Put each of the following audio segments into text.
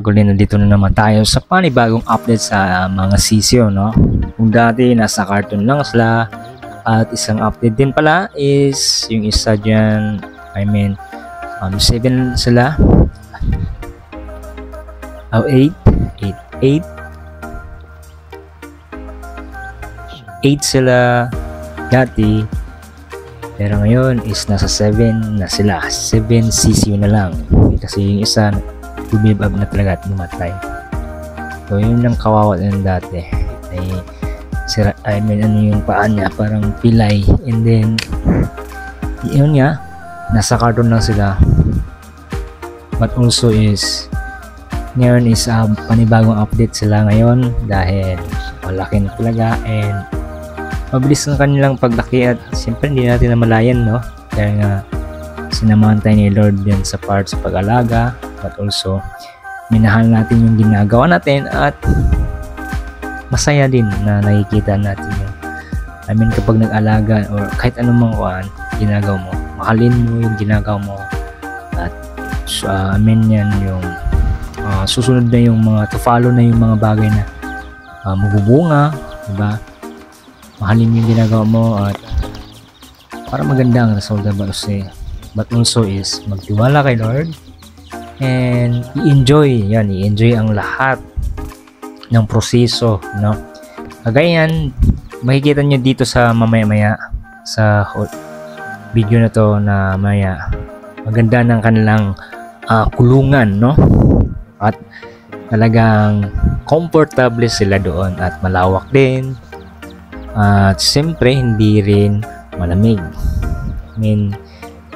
Kaguli, nandito na naman tayo sa panibagong update sa mga sisyo, no? Kung dati nasa cartoon lang sila, at isang update din pala is yung isa dyan, 7 sila. 8 sila dati, pero ngayon is nasa 7 na sila. 7 sisyo na lang kasi yung isa bumibab na talaga at lumatay. So yun lang kawawa ng dati ay sira, ano yung paa niya parang pilay, and then yun nga, nasa cartoon lang sila. But also is ngayon is panibagong update sila ngayon dahil malaki na talaga and mabilis ang kanilang paglaki, at siyempre hindi natin namalayan, no? Dahil nga sinamahan tayo ni Lord din sa part sa pag-alaga, but also minahal natin yung ginagawa natin at masaya din na nakikita natin yung kapag nag-alaga or kahit anong mga ginagawa mo, mahalin mo yung ginagawa mo, at yan yung susunod na yung mga to follow na yung mga bagay na magbubunga, diba? Mahalin yung ginagawa mo at para maganda ang resulta, but also is magtiwala kay Lord and i-enjoy ang lahat ng proseso, no? Kagayan, makikita nyo dito sa mamaya sa video na to na maya, maganda ng kanilang kulungan, no? At talagang comfortable sila doon at malawak din, at siyempre hindi rin malamig.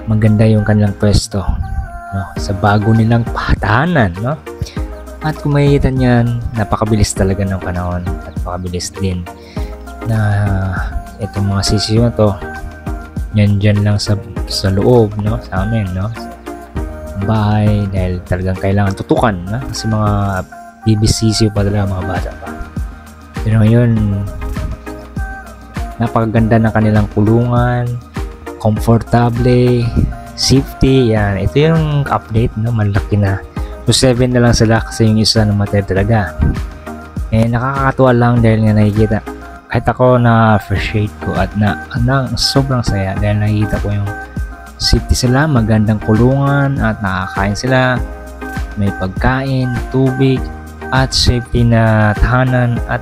Maganda yung kanilang pwesto, no? Sa bago nilang patahanan, no? At kung makikita niyan, napakabilis talaga ng panahon at napakabilis din na itong mga sisyo na to dyan lang sa loob, no? Sa amin, no? Bahay, dahil talagang kailangan tutukan, no? Kasi mga baby sisyo pa talaga, mga bata pa. Pero ngayon, napakaganda ng kanilang kulungan, comfortable, safety, yan. Ito yung update, no? Malaki na. So 7 na lang sila kasi yung isa namatay talaga. Nakakatuwa lang dahil nga nakikita, kahit ako na-appreciate ko at sobrang saya dahil nakikita ko yung safety sila, magandang kulungan at nakakain sila, may pagkain, tubig at safety na tahanan, at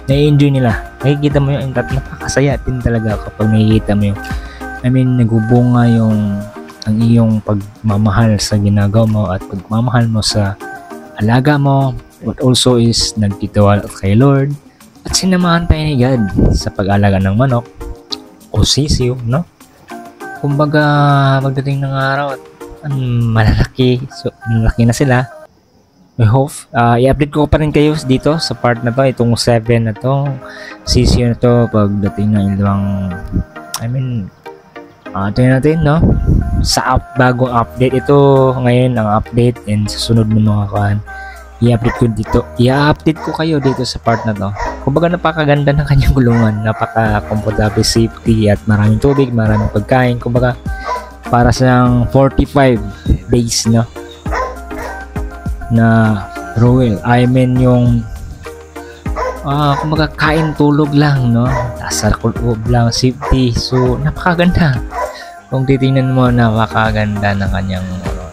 na-enjoy nila. Nakikita mo yung napakasaya din talaga kapag nakikita mo yung nagbubunga ang iyong pagmamahal sa ginagawa mo at pagmamahal mo sa alaga mo, but also is nagtitiwala kay Lord at sinamahan tayo ni God sa pag-alaga ng manok o sisiyo, no? Kumbaga magdating ng araw at malalaki na sila. I hope i-update ko pa rin kayo dito sa part na to, itong 7 na to, sisiyo na to, pagdating ng ilang tingnan natin, no? Sa bagong update ito ngayon ang update, and sa sunod mo mga kan i-update ko kayo dito sa part na to. Kumbaga napakaganda ng kanyang gulungan, napaka-comfortable, safety at maraming tubig, maraming pagkain. Kumbaga para sa 45 days, no? Na royal, yung kumbaga kain tulog lang, no? Sa loob lang, safety. So napakaganda. Kung titingnan mo, napakaganda ng kanyang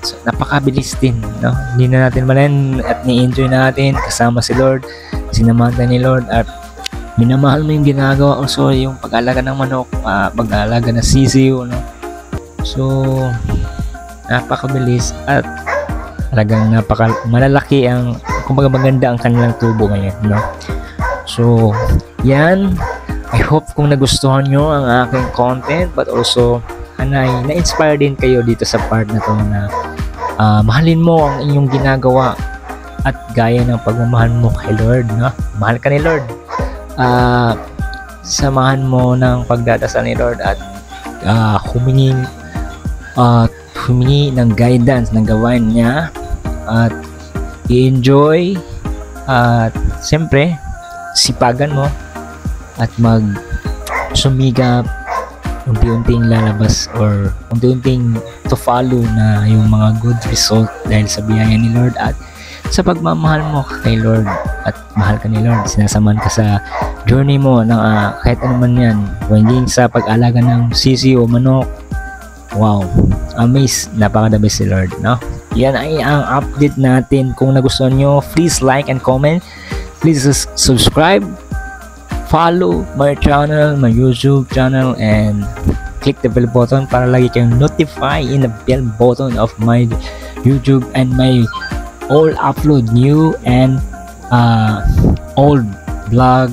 so, napakabilis din, no? Hindi na natin malayan at ni-enjoy natin kasama si Lord, sinamahan tayo ni Lord, at minamahal mo yung ginagawa. Also yung pag-alaga ng manok, pag-alaga ng sisiyo, no? So napakabilis at talagang malalaki ang, kumbaga maganda ang kanilang tubo ngayon, no? So yan, I hope kung nagustuhan nyo ang aking content, but also na-inspire din kayo dito sa part na to na mahalin mo ang inyong ginagawa at gaya ng pagmamahal mo kay Lord, no? Mahal ka ni Lord, samahan mo ng pagdadasal ni Lord at humingi ng guidance ng gawain niya, at i-enjoy, at siyempre sipagan mo at sumigap, unti-unting lalabas or unti-unting to follow na yung mga good result dahil sa biyaya ni Lord, at sa pagmamahal mo kay Lord at mahal ka ni Lord. Sinasamahan ka sa journey mo ng kahit ano man yan, hindi sa pag-alaga ng sisi o manok. Wow, amazed, napaka the best si Lord, no? Yan ay ang update natin. Kung nagustuhan nyo, please like and comment, please subscribe, follow my channel, my YouTube channel, and click the bell button para lagi kayong notify in the bell button of my YouTube and my all upload new and old vlog,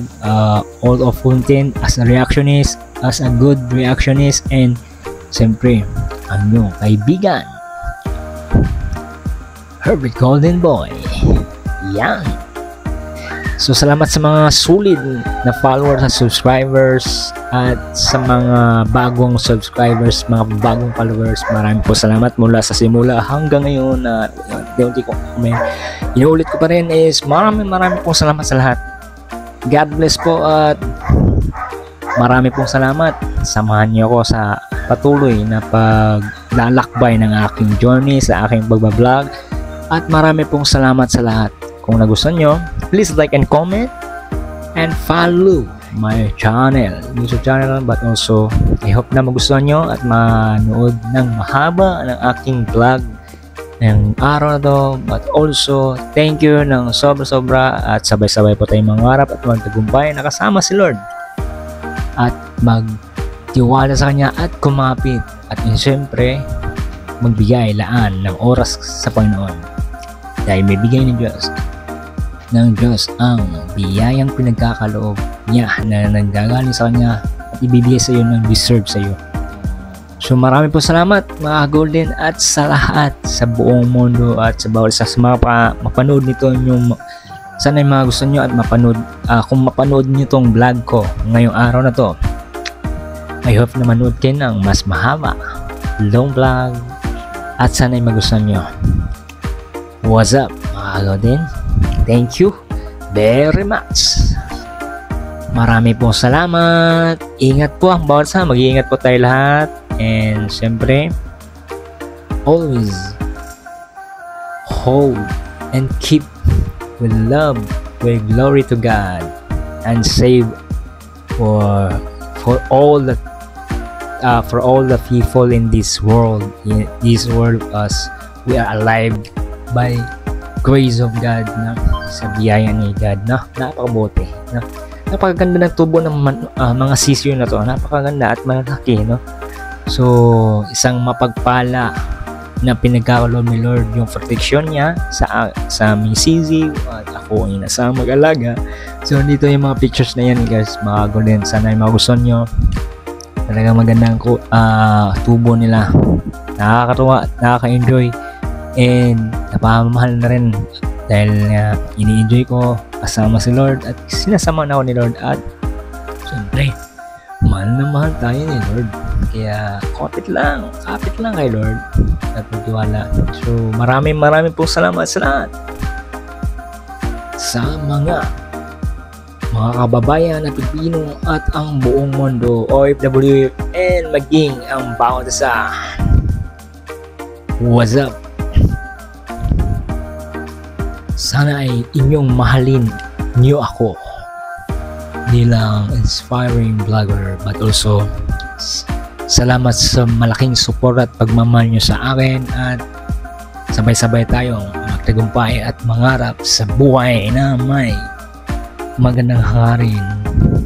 all of content as a reactionist, as a good reactionist, and siyempre ang inyong kaibigan Herbert Golden Boy. Yan. So salamat sa mga sulit na followers at subscribers, at sa mga bagong subscribers, mga bagong followers, maraming po salamat mula sa simula hanggang ngayon. Unti ko inuulit ko pa rin is maraming pong salamat sa lahat. God bless po at marami pong salamat. Samahan niyo ako sa patuloy na paglalakbay ng aking journey sa aking pagbablog, at marami pong salamat sa lahat. Kung nagustuhan nyo, please like and comment and follow my channel, YouTube channel, but also I hope na magustuhan nyo at manood ng mahaba ng aking vlog ng araw na to. But also thank you ng sobra at sabay-sabay po tayong mangarap at magtagumpay na kasama si Lord at magtiwala sa Kanya at kumapit, at siyempre magbigay laan ng oras sa Panginoon, dahil may bigay ng Diyos ang biyayang pinagkakaloob niya na nanggagaling sa Kanya at ibibigay sa iyo ng deserve sa iyo. So marami po salamat mga Golden, at sa lahat sa buong mundo at sa bawat isa sa mga mapanood nito yung sana yung mga gusto nyo at mapanood, kung mapanood nyo tong vlog ko ngayong araw na to, I hope na manood kayo ng mas mahaba, long vlog, at sana yung magustuhan nyo. What's up mga Golden? Thank you very much. Marami pong salamat. Ingat po ang bawat isa. Mag-iingat po tayo lahat. And siyempre, always hold and keep with love, with glory to God, and save for all the people in this world. In this world, us, we are alive by grace of God, na sa biyaya ni God, na napakabuti, na napakaganda ng tubo ng mga sisiyo na to, napakaganda at malaki, no? So isang mapagpala na pinagkakaloob ni Lord yung protection niya sa aming sisiyo, at ako ay nasa mag-alaga. So dito yung mga pictures na yan guys, mga Golden. Sana yung magustuhan nyo. Talagang magandang tubo nila, nakakatuwa, nakaka-enjoy, and napamahal na rin dahil ini-enjoy ko kasama si Lord at sinasama na ako ni Lord, at siyempre mahal na mahal tayo ni Lord, kaya kapit lang kay Lord at magtiwala. So maraming pong salamat sa lahat, sa mga kababayan na Pilipino at ang buong mundo, OFW, and maging ang bawat isa. What's up? Sana ay inyong mahalin niyo ako bilang inspiring vlogger, but also salamat sa malaking support at pagmamahal niyo sa akin, at sabay-sabay tayong magtagumpay at mangarap sa buhay na may magandang hangarin.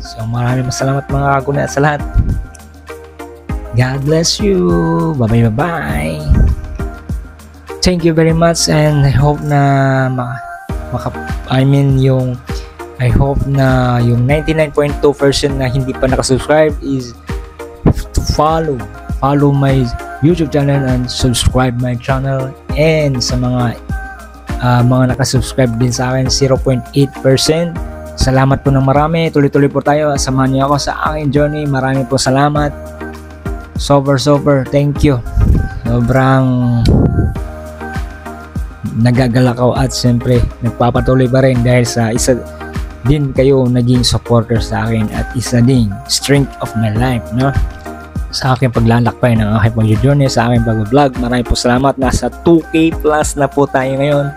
So maraming salamat mga kaguna sa lahat. God bless you. Bye. Thank you very much, and I hope na I hope na yung 99.2% na hindi pa nakasubscribe is to follow my YouTube channel and subscribe my channel, and sa mga nakasubscribe din sa akin 0.8%, salamat po ng marami. Tuloy-tuloy po tayo, samahan niyo ako sa aking journey. Marami po salamat, super thank you. Sobrang nagagalak ako, at siyempre nagpapatuloy pa rin dahil sa isa din kayo naging supporter sa akin, at isa din strength of my life, no? Sa aking paglalakbay ng aking pag-journey, sa aking pag-vlog. Maraming po salamat. Nasa 2K plus na po tayo ngayon.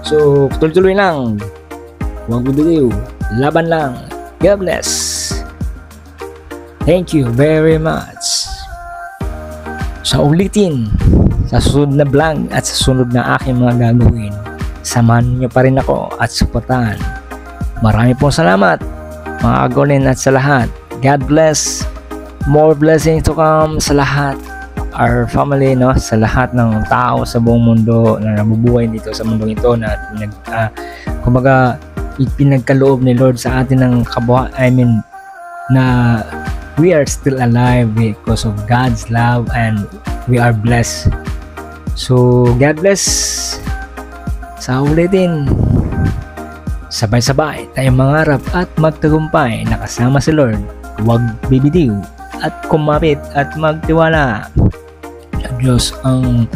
So, tuloy-tuloy lang. Huwag bibitiw. Laban lang. God bless. Thank you very much. Sa ulitin, sa susunod na vlog at sa susunod na aking mga gagawin, samahan niyo pa rin ako at suportahan. Marami pong salamat, mga agolin at sa lahat. God bless. More blessings to come sa lahat. Our family, no? Sa lahat ng tao sa buong mundo na nabubuhay dito sa mundong ito na kumbaga ipinagkaloob ni Lord sa atin ng na we are still alive because of God's love and we are blessed. So, God bless. Sa ulitin, sabay-sabay tayong mangarap at magtagumpay na kasama si Lord. Huwag bibitiw at kumapit at magtiwala. Sa Diyos ang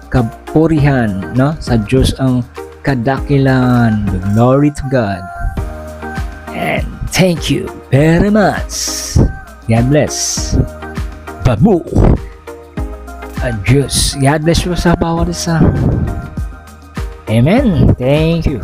kapurihan, no? Sa Diyos ang kadakilan. Glory to God. And thank you very much. God bless. Babu. Adios. God bless you sa bawat isa. Amen. Thank you.